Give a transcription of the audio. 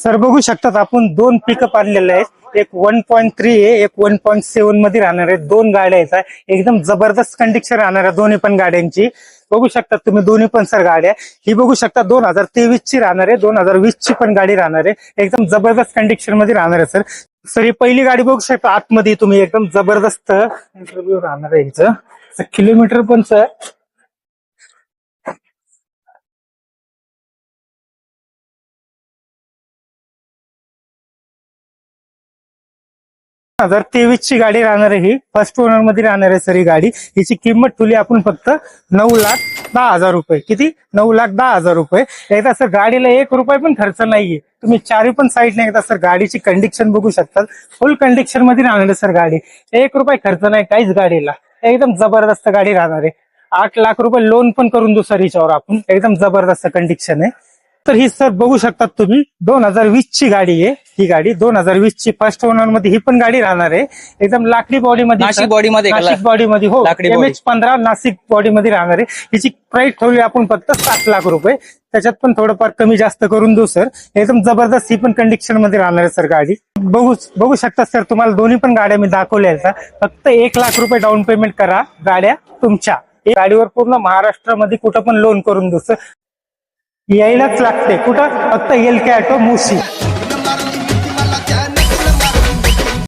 Sir बघू शकतात आपण दोन पिकअप आणलेले आहेत, एक 1.3 आहे, एक 1.7 मध्ये राहणार आहे. दोन गाड्या आहेत, एकदम जबरदस्त कंडिशन राहणार आहे दोन्ही पण गाड्यांची. बघू शकता तुम्ही दोन्ही पण सर गाड्या ही बघू शकता 2023 ची राहणार आहे, 2020 ची पण गाडी राहणार आहे. एकदम जबरदस्त कंडिशन मध्ये राहणार आहे सर. सर ही पहिली गाडी बघू शकता आतमध्ये तुम्ही, एकदम जबरदस्त इंटरव्ह्यू राहणार आहे यांचं. किलोमीटर पण सर 2023 ची गाडी राहणार आहे. ही फर्स्ट ओनर मध्ये राहणार आहे सर ही गाडी. हिची किंमत ठेवली आपण फक्त 9,10,000 रुपये. किती? 9,10,000 रुपये. एकदा सर गाडीला 1 रुपये पण खर्च नाहीये. तुम्ही चारही पण साईडने एकदा सर गाडीची कंडिशन बघू शकता. फुल कंडिशन मध्ये राहणार आहे सर गाडी. 1 रुपये खर्च नाही काहीच गाडीला. एकदम जबरदस्त गाडी राहणार आहे. 8 लाख रुपये लोन पण करून देऊ सर हिच्यावर आपण. एकदम जबरदस्त कंडिशन आहे. तर ही सर बघू शकतात तुम्ही 2020 ची गाडी आहे. ही गाडी 2020 ची फर्स्ट ओनर मध्ये ही पण गाडी राहणार आहे. एकदम लाकडी बॉडी मध्ये, नाशिक बॉडी मध्ये, नाशिक बॉडी मध्ये हो, MH15 नाशिक बॉडी मध्ये राहणार आहे. हिची प्राइस ठेवली आपण फक्त 7 लाख रुपये. त्याच्यात पण थोडंफार कमी जास्त करून देऊ सर. एकदम जबरदस्त ही पण कंडिशन मध्ये राहणार आहे सर गाडी. बघू शकता सर, तुम्हाला दोन्ही पण गाड्या मी दाखवल्या. फक्त 1 लाख रुपये डाऊन पेमेंट करा, गाड्या तुमच्या. गाडीवर पूर्ण महाराष्ट्रामध्ये कुठं पण लोन करून देऊ सर. यायलाच लागते कुठं? फक्त LK ऑटो मुशी.